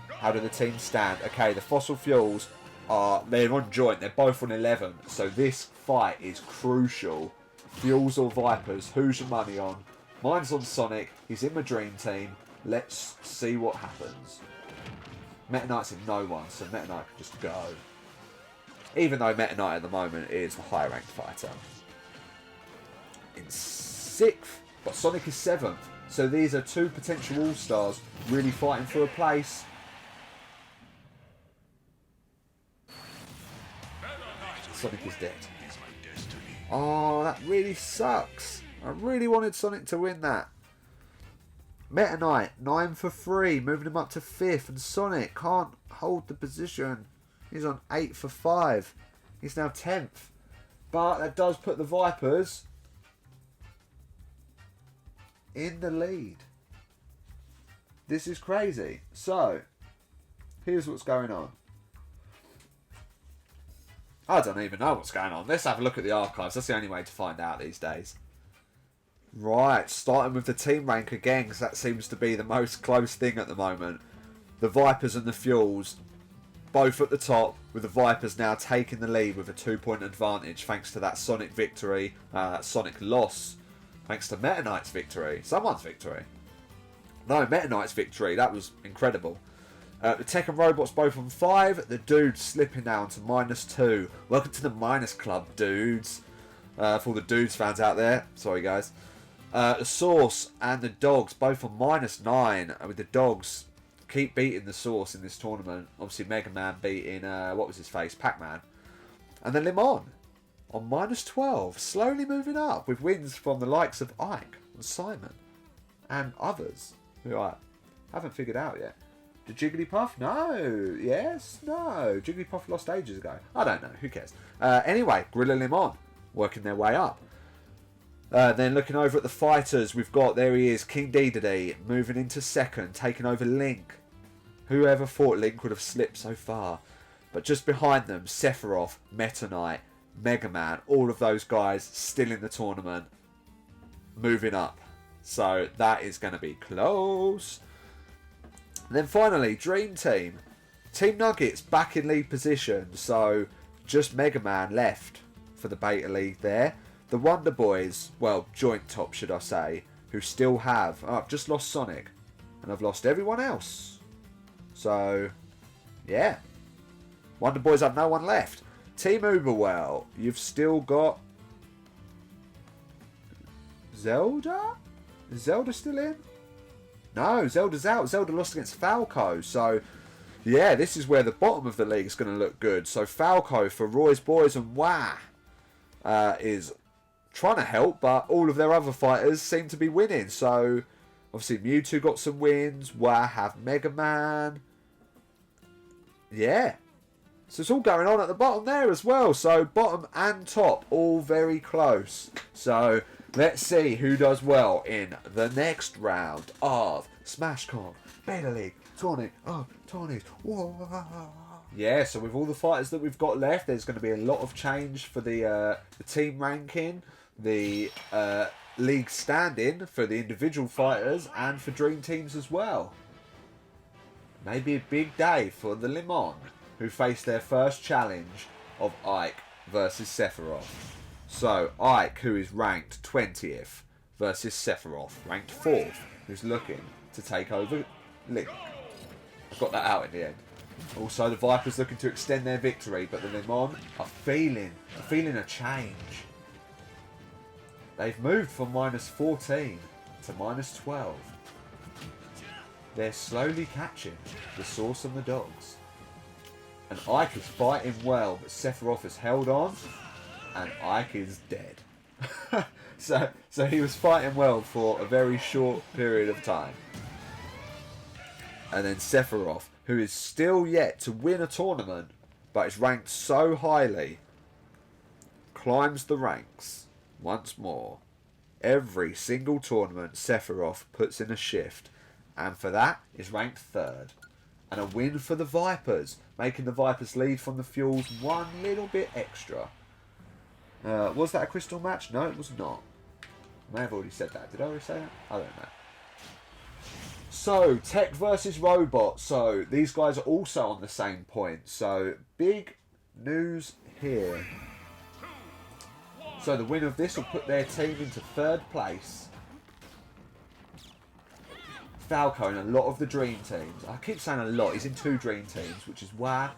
How do the teams stand? Okay, the Fossil Fuels they're on joint, they're both on 11, so this fight is crucial. Fuels or Vipers, who's your money on? Mine's on Sonic, he's in my dream team. Let's see what happens. Meta Knight's in no one, so Meta Knight can just go. Even though Meta Knight at the moment is the higher ranked fighter. In 6th, but Sonic is 7th. So these are two potential all-stars really fighting for a place. Sonic is dead. Oh, that really sucks. I really wanted Sonic to win that. Meta Knight, 9 for 3, moving him up to 5th, and Sonic can't hold the position. He's on 8 for 5. He's now 10th. But that does put the Vipers in the lead. This is crazy. So, here's what's going on. I don't even know what's going on. Let's have a look at the archives. That's the only way to find out these days. Right, starting with the team rank again, because that seems to be the most close thing at the moment. The Vipers and the Fuels, both at the top, with the Vipers now taking the lead with a 2-point advantage, thanks to that Sonic victory, Sonic loss, thanks to Meta Knight's victory. Someone's victory. No, Meta Knight's victory. That was incredible. The Tech and Robots both on 5. The dudes slipping down to -2. Welcome to the minus club, dudes. For all the dudes fans out there. Sorry, guys. The Source and the Dogs both on -9. With the Dogs keep beating the Source in this tournament. Obviously, Mega Man beating, what was his face? Pac-Man. And then Le Mans on -12. Slowly moving up with wins from the likes of Ike and Simon and others who I haven't figured out yet. Did Jigglypuff? No. Yes? No. Jigglypuff lost ages ago. I don't know. Who cares? Anyway, Gorilla Limon working their way up. Then looking over at the fighters, we've got, there he is, King Dedede moving into second, taking over Link. Whoever thought Link would have slipped so far? But just behind them, Sephiroth, Meta Knight, Mega Man, all of those guys still in the tournament, moving up. So that is going to be close. And then finally, Dream Team. Team Nuggets back in lead position, so just Mega Man left for the Beta League there. The Wonder Boys, well, joint top should I say, who still have... Oh, I've just lost Sonic, and I've lost everyone else. So, yeah. Wonder Boys have no one left. Team Uberwell, you've still got... Zelda? Is Zelda still in? No, Zelda's out. Zelda lost against Falco. So, yeah, this is where the bottom of the league is going to look good. So, Falco for Roy's Boys and Wah is trying to help, but all of their other fighters seem to be winning. So, obviously, Mewtwo got some wins. Wah have Mega Man. Yeah. So, it's all going on at the bottom there as well. So, bottom and top, all very close. So, let's see who does well in the next round of Smash Com Beta League Tourney of Tourneys. Yeah, so with all the fighters that we've got left, there's going to be a lot of change for the team ranking, the league standing for the individual fighters, and for dream teams as well. Maybe a big day for the Limon, who face their first challenge of Ike versus Sephiroth. So, Ike, who is ranked 20th, versus Sephiroth, ranked 4th, who's looking to take over Link. I got that out in the end. Also, the Vipers looking to extend their victory, but the Limon are feeling a change. They've moved from -14 to -12. They're slowly catching the Sauce and the Dogs. And Ike is fighting well, but Sephiroth has held on. And Ike is dead. so he was fighting well for a very short period of time. And then Sephiroth, who is still yet to win a tournament, but is ranked so highly, climbs the ranks once more. Every single tournament Sephiroth puts in a shift, and for that is ranked 3rd. And a win for the Vipers, making the Vipers lead from the Fuels one little bit extra. Was that a crystal match? No, it was not. I may have already said that. Did I already say that? I don't know. So, Tech versus Robot. So, these guys are also on the same point. So, big news here. So, the winner of this will put their team into 3rd place. Falco in a lot of the dream teams. I keep saying a lot. He's in 2 dream teams, which is Wah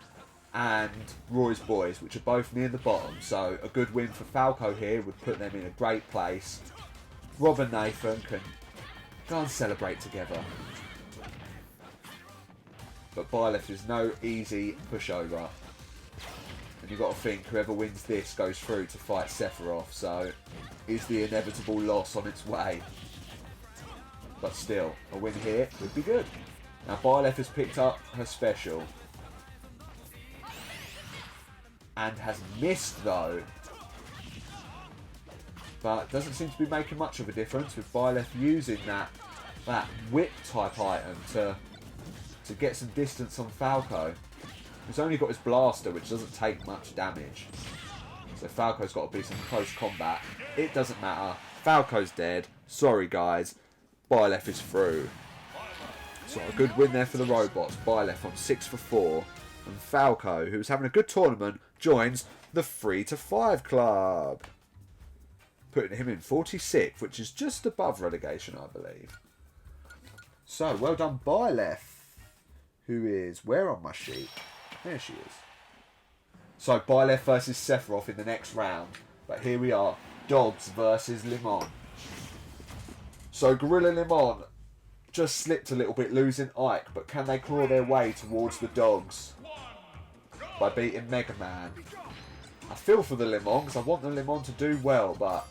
and Roy's Boys, which are both near the bottom. So a good win for Falco here would put them in a great place. Rob and Nathan can go and celebrate together. But Byleth is no easy pushover. And you've got to think whoever wins this goes through to fight Sephiroth. So is the inevitable loss on its way. But still, a win here would be good. Now Byleth has picked up her special. And has missed though. But doesn't seem to be making much of a difference with Byleth using that whip type item to get some distance on Falco. He's only got his blaster, which doesn't take much damage. So Falco's got to be some close combat. It doesn't matter. Falco's dead. Sorry guys. Byleth is through. So a good win there for the robots. Byleth on 6 for 4. And Falco, who's having a good tournament, joins the 3 to 5 club. Putting him in 46th, which is just above relegation, I believe. So, well done, Byleth. Who is where on my sheet? There she is. So, Byleth versus Sephiroth in the next round. But here we are. Dogs versus Limon. So, Gorilla Limon just slipped a little bit, losing Ike. But can they claw their way towards the Dogs by beating Mega Man? I feel for the Limon because I want the Limon to do well, but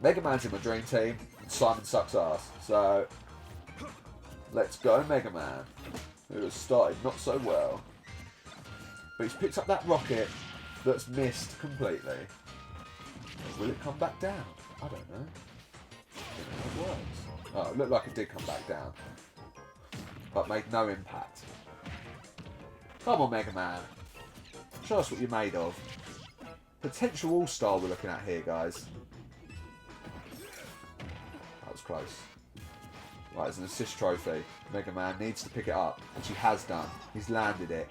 Mega Man's in my dream team and Simon sucks ass. So let's go Mega Man, who has started not so well. But he's picked up that rocket that's missed completely. Will it come back down? I don't know. I don't know how it works. Oh, it looked like it did come back down. But made no impact. Come on, Mega Man. Show us what you're made of. Potential all-star we're looking at here, guys. That was close. Right, there's an assist trophy. Mega Man needs to pick it up, which he has done. He's landed it.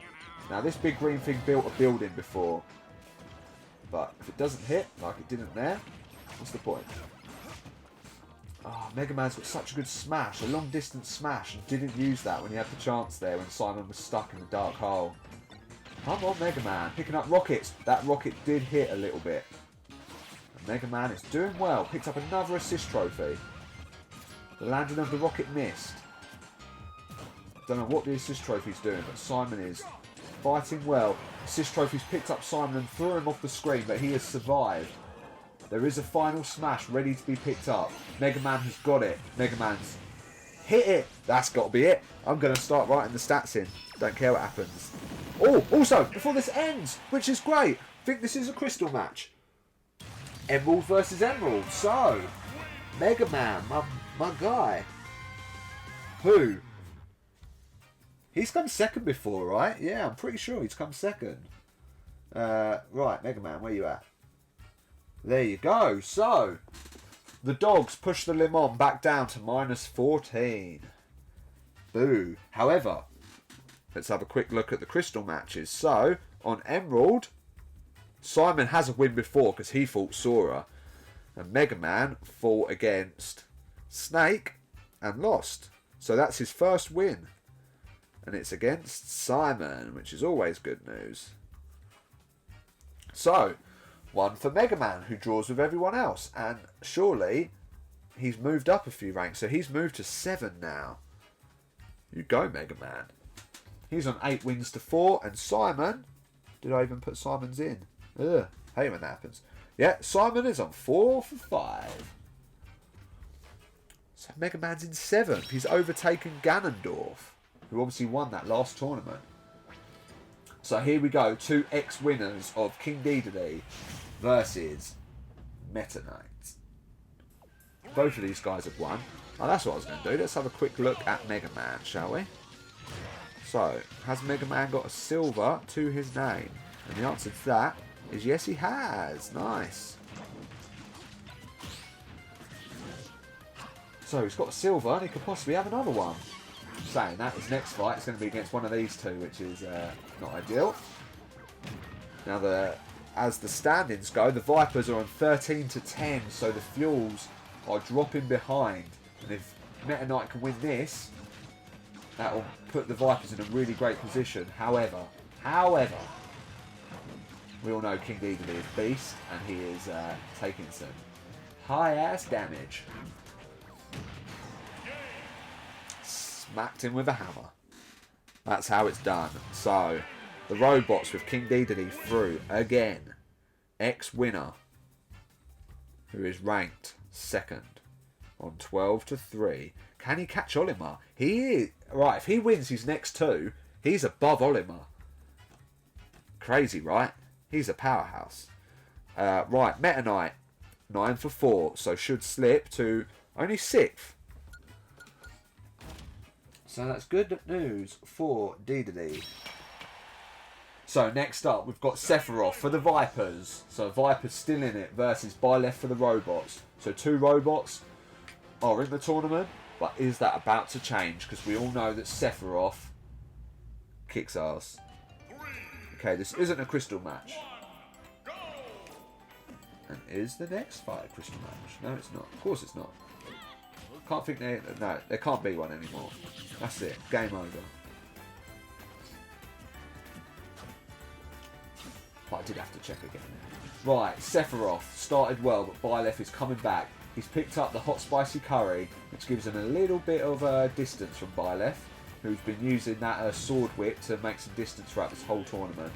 Now, this big green thing built a building before. But if it doesn't hit, like it didn't there, what's the point? Oh, Mega Man's got such a good smash, a long distance smash, and didn't use that when he had the chance there when Simon was stuck in the dark hole. Come on, Mega Man, picking up rockets. That rocket did hit a little bit. And Mega Man is doing well, picked up another assist trophy. The landing of the rocket missed. Don't know what the assist trophy's doing, but Simon is fighting well. Assist trophy's picked up Simon and threw him off the screen, but he has survived. There is a final smash ready to be picked up. Mega Man has got it. Mega Man's hit it. That's got to be it. I'm going to start writing the stats in. Don't care what happens. Oh, also, before this ends, which is great, I think this is a crystal match. Emerald versus Emerald. So, Mega Man, my guy. Who? He's come second before, right? Yeah, I'm pretty sure he's come second. Right, Mega Man, where you at? There you go. So, the dogs push the Limon back down to -14. Boo. However, let's have a quick look at the crystal matches. So, on Emerald, Simon has a win before because he fought Sora. And Mega Man fought against Snake and lost. So that's his first win. And it's against Simon, which is always good news. So, one for Mega Man, who draws with everyone else. And surely, he's moved up a few ranks. So he's moved to 7 now. You go, Mega Man. He's on 8 wins to 4. And Simon, did I even put Simon's in? Ugh, hate when that happens. Yeah, Simon is on 4 for 5. So Mega Man's in 7th. He's overtaken Ganondorf, who obviously won that last tournament. So here we go. 2 ex-winners of King Dedede versus Meta Knight. Both of these guys have won. Oh, that's what I was going to do. Let's have a quick look at Mega Man, shall we? So, has Mega Man got a silver to his name? And the answer to that is yes, he has. Nice. So he's got a silver and he could possibly have another one. Saying that, his next fight is going to be against one of these two, which is not ideal. Now, as the standings go, the Vipers are on 13 to 10, so the Fuels are dropping behind. And if Meta Knight can win this, that will put the Vipers in a really great position. However, we all know King Dedede is beast, and he is taking some high-ass damage. Smacked him with a hammer. That's how it's done. So, the robots with King Dedede through again. Ex-winner, who is ranked 2nd on 12 to 3. Can he catch Olimar? He is. Right, if he wins his next 2, he's above Olimar. Crazy, right? He's a powerhouse. Right, Meta Knight, 9 for 4, so should slip to only 6th. So that's good news for Dedede. So next up, we've got Sephiroth for the Vipers. So Vipers still in it versus Byleth for the robots. So 2 robots are in the tournament, but is that about to change? Because we all know that Sephiroth kicks ass. Okay, this isn't a crystal match. And is the next fight a crystal match? No, it's not. Of course it's not. Can't think there can't be one anymore. That's it. Game over. But I did have to check again. Right, Sephiroth started well, but Byleth is coming back. He's picked up the hot spicy curry, which gives him a little bit of distance from Byleth, who's been using that sword whip to make some distance throughout this whole tournament.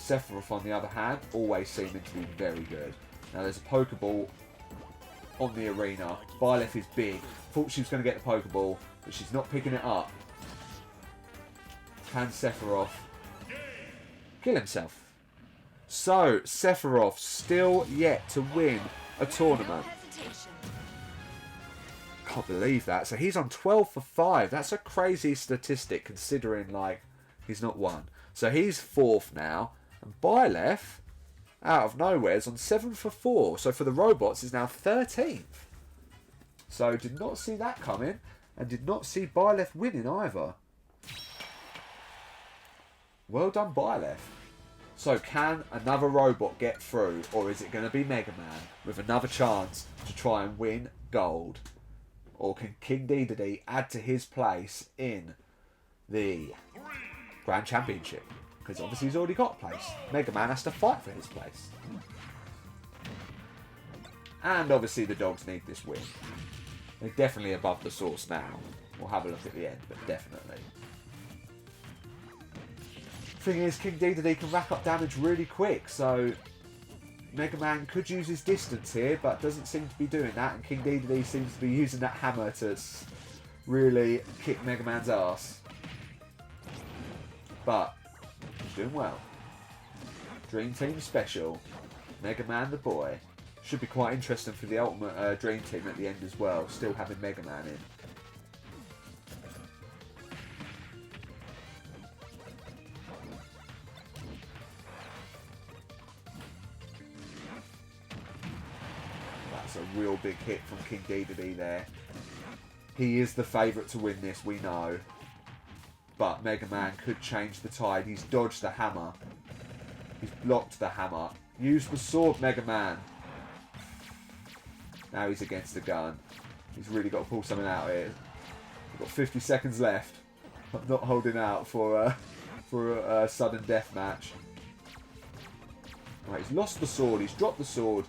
Sephiroth, on the other hand, always seeming to be very good. Now, there's a Pokeball on the arena. Byleth is big. Thought she was going to get the Pokeball, but she's not picking it up. Can Sephiroth kill himself? So, Sephiroth still yet to win a tournament. Can't believe that. So he's on 12 for 5. That's a crazy statistic considering, like, he's not won. So he's 4th now. And Byleth, out of nowhere, is on 7 for 4. So for the robots, is now 13th. So did not see that coming. And did not see Byleth winning either. Well done, Byleth. So can another robot get through? Or is it going to be Mega Man with another chance to try and win gold? Or can King Dedede add to his place in the Grand Championship? Because obviously he's already got a place. Mega Man has to fight for his place. And obviously the dogs need this win. They're definitely above the source now. We'll have a look at the end, but definitely. Thing is, King Dedede can rack up damage really quick, so Mega Man could use his distance here, but doesn't seem to be doing that, and King Dedede seems to be using that hammer to really kick Mega Man's ass. But he's doing well. Dream Team Special. Mega Man the boy. Should be quite interesting for the Ultimate Dream Team at the end as well, still having Mega Man in. A real big hit from King Dedede there. He is the favourite to win this, we know. But Mega Man could change the tide. He's dodged the hammer. He's blocked the hammer. Use the sword, Mega Man. Now he's against the gun. He's really got to pull something out here. We've got 50 seconds left. I'm not holding out for a sudden death match. Right, he's lost the sword. He's dropped the sword.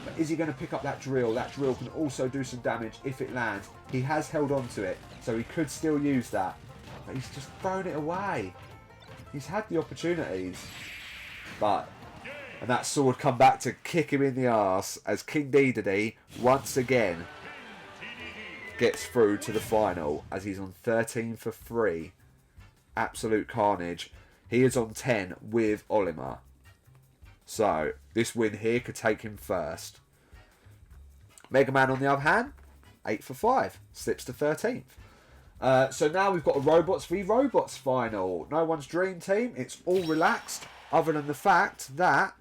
But is he going to pick up that drill? That drill can also do some damage if it lands. He has held on to it, so he could still use that. But he's just thrown it away. He's had the opportunities. And that sword come back to kick him in the arse as King Dedede, once again, gets through to the final as he's on 13 for 3. Absolute carnage. He is on 10 with Olimar. So, this win here could take him first. Mega Man, on the other hand, 8 for 5. Slips to 13th. So now we've got a Robots v Robots final. No one's Dream Team. It's all relaxed, other than the fact that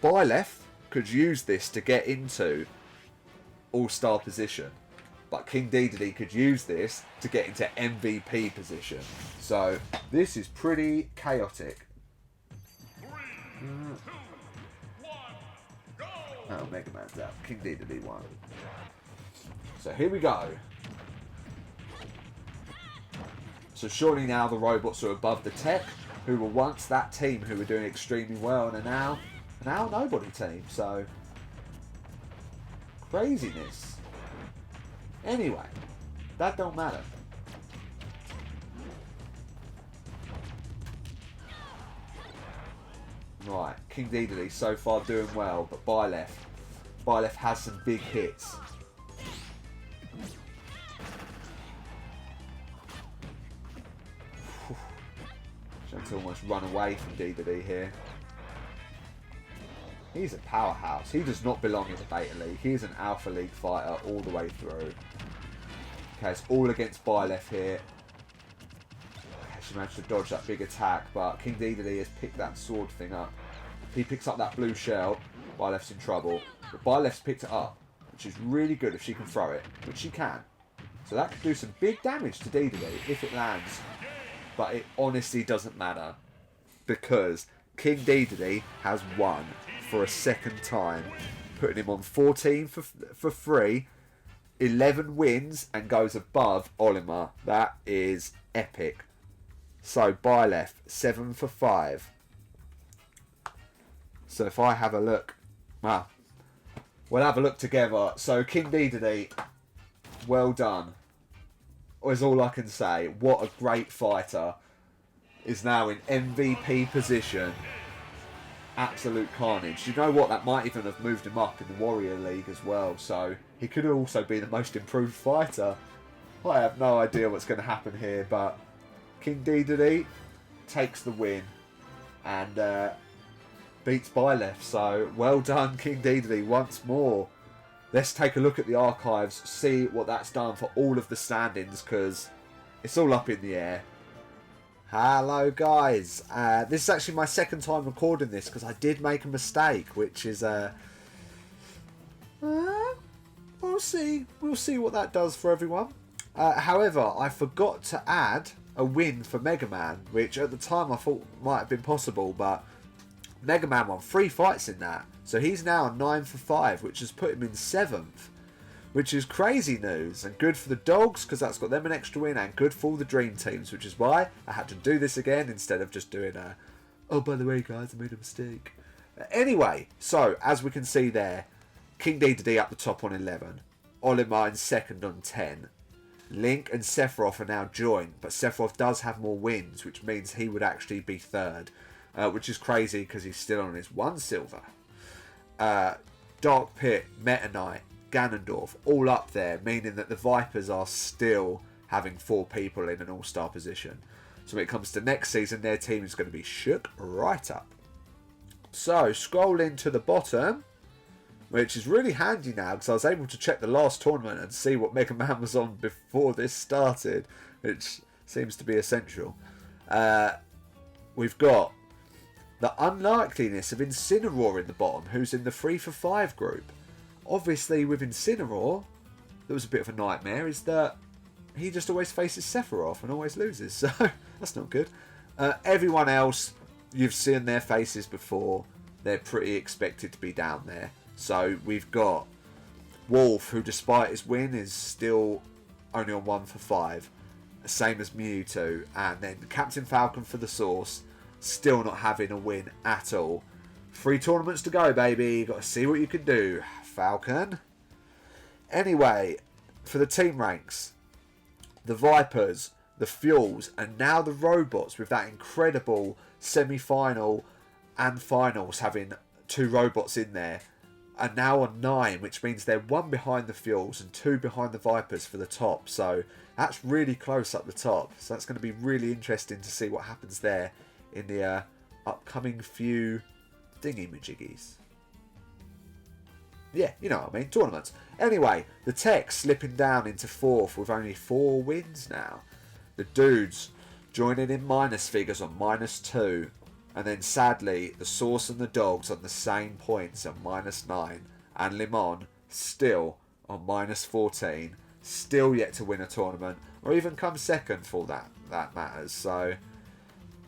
Byleth could use this to get into All-Star position. But King Dedede could use this to get into MVP position. So, this is pretty chaotic. Oh, Mega Man's out. King Dedede won. So here we go. So surely now the robots are above the tech, who were once that team who were doing extremely well and are now nobody team. So craziness. Anyway, that don't matter. Right, King Dedede so far doing well, but Byleth has some big hits. Trying to almost run away from Dedede here. He's a powerhouse. He does not belong in the Beta League. He's an Alpha League fighter all the way through. Okay, it's all against Byleth here. She managed to dodge that big attack, but King Dedede has picked that sword thing up. If he picks up that blue shell, Byleth's in trouble. But Byleth's picked it up, which is really good if she can throw it, which she can. So that could do some big damage to Dedede if it lands. But it honestly doesn't matter, because King Dedede has won for a second time, putting him on 14 for 3, 11 wins, and goes above Olimar. That is epic. So Byleth, 7 for 5. So if I have a look, we'll have a look together. So King Dedede, well done. Is all I can say. What a great fighter. is now in MVP position. Absolute carnage. You know what? That might even have moved him up in the Warrior League as well. So he could also be the most improved fighter. I have no idea what's going to happen here, but King Dedede takes the win and beats Byleth. So well done, King Dedede, once more. Let's take a look at the archives, see what that's done for all of the standings, because it's all up in the air. Hello guys, this is actually my second time recording this because I did make a mistake, which is we'll see what that does for everyone. However, I forgot to add a win for Mega Man, which at the time I thought might have been possible, but Mega Man won 3 fights in that, so he's now 9 for 5, which has put him in 7th. Which is crazy news, and good for the dogs because that's got them an extra win, and good for all the dream teams, which is why I had to do this again instead of just doing a, oh by the way guys, I made a mistake. Anyway, so as we can see there, King Dedede up the top on 11, Olimar in second on 10, Link and Sephiroth are now joint, but Sephiroth does have more wins, which means he would actually be third, which is crazy because he's still on his 1 silver. Dark Pit, Meta Knight, Ganondorf all up there, meaning that the Vipers are still having 4 people in an all-star position. So when it comes to next season, their team is going to be shook right up. So scrolling to the bottom, which is really handy now because I was able to check the last tournament and see what Mega Man was on before this started, which seems to be essential. We've got the unlikeliness of Incineroar in the bottom, who's in the 3 for 5 group. Obviously, with Incineroar, that was a bit of a nightmare, is that he just always faces Sephiroth and always loses, so that's not good. Everyone else, you've seen their faces before. They're pretty expected to be down there. So we've got Wolf, who despite his win is still only on 1 for 5, same as Mewtwo, and then Captain Falcon for the Source, still not having a win at all. 3 tournaments to go, baby. Got to see what you can do, Falcon. Anyway, for the team ranks, the Vipers, the Fuels, and now the Robots, with that incredible semi-final and finals having 2 Robots in there, are now on 9, which means they're 1 behind the Fuels and 2 behind the Vipers for the top. So that's really close up the top. So that's going to be really interesting to see what happens there in the upcoming few thingy-majiggies. Yeah, you know what I mean, tournaments. Anyway, the Tech slipping down into 4th with only 4 wins now. The Dudes joining in minus figures on -2. And then sadly, the Source and the Dogs on the same points at -9. And Limon still on -14. Still yet to win a tournament or even come second for that matters. So,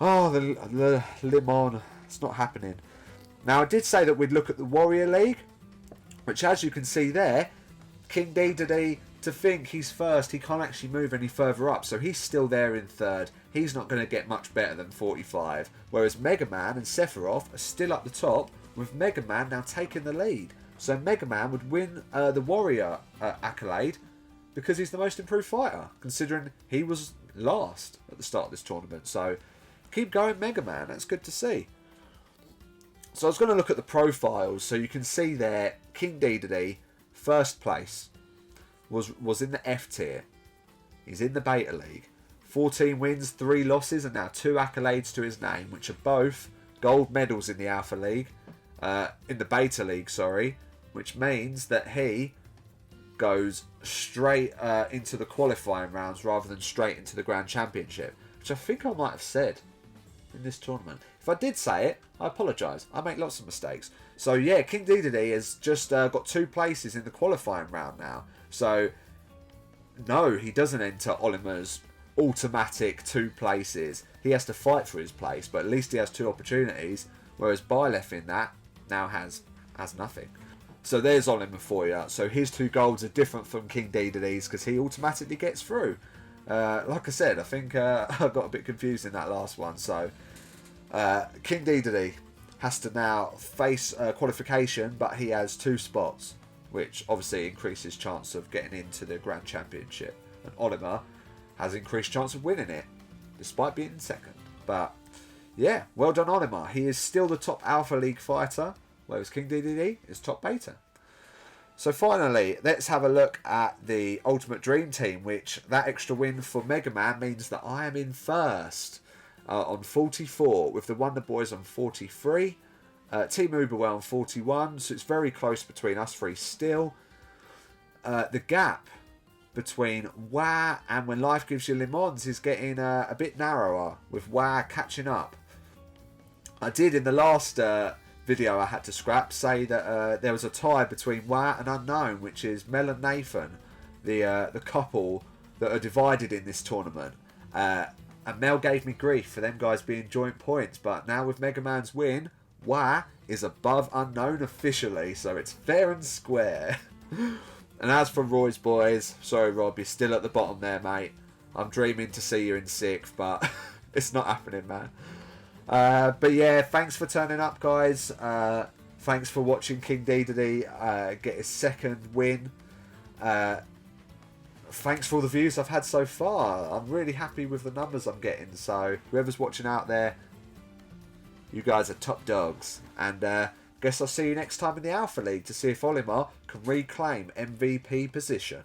oh, the Limon, it's not happening. Now, I did say that we'd look at the Warrior League, which as you can see there, King Dedede, to think he's first, he can't actually move any further up, so he's still there in 3rd. He's not going to get much better than 45, whereas Mega Man and Sephiroth are still up the top, with Mega Man now taking the lead. So Mega Man would win the Warrior accolade because he's the most improved fighter, considering he was last at the start of this tournament. So keep going, Mega Man, that's good to see. So I was going to look at the profiles, so you can see there, King Dedede, first place, was in the F tier. He's in the Beta League. 14 wins, 3 losses, and now 2 accolades to his name, which are both gold medals in the Alpha League, in the Beta League, sorry, which means that he goes straight into the qualifying rounds rather than straight into the Grand Championship, which I think I might have said in this tournament. If I did say it, I apologise. I make lots of mistakes. So yeah, King Dedede has just got 2 places in the qualifying round now. So no, he doesn't enter Olimar's automatic 2 places. He has to fight for his place, but at least he has 2 opportunities, whereas Byleth in that now has nothing. So there's Olimar for you. So his 2 golds are different from King Dedede's because he automatically gets through. Like I said, I think I got a bit confused in that last one. So King Dedede has to now face qualification, but he has 2 spots, which obviously increases chance of getting into the Grand Championship. And Olimar has increased chance of winning it, despite being in second. But yeah, well done Olimar. He is still the top Alpha League fighter, whereas King DDD is top beta. So finally, let's have a look at the Ultimate Dream Team, which that extra win for Mega Man means that I am in first on 44, with the Wonder Boys on 43, Team Uberwell on 41, so it's very close between us three still. The gap between Wah and When Life Gives You Lemons is getting a bit narrower, with Wah catching up. I did in the last video I had to scrap say that there was a tie between Wah and Unknown, which is Mel and Nathan, the couple that are divided in this tournament. And Mel gave me grief for them guys being joint points, but now with Mega Man's win, Wah is above Unknown officially, so it's fair and square. And as for Roy's boys, sorry Rob, you're still at the bottom there, mate. I'm dreaming to see you in 6th, but it's not happening, man. But yeah, thanks for turning up, guys. Thanks for watching King Dedede get his 2nd win. Thanks for all the views I've had so far. I'm really happy with the numbers I'm getting. So whoever's watching out there, you guys are top dogs. And guess I'll see you next time in the Alpha League to see if Olimar can reclaim MVP position.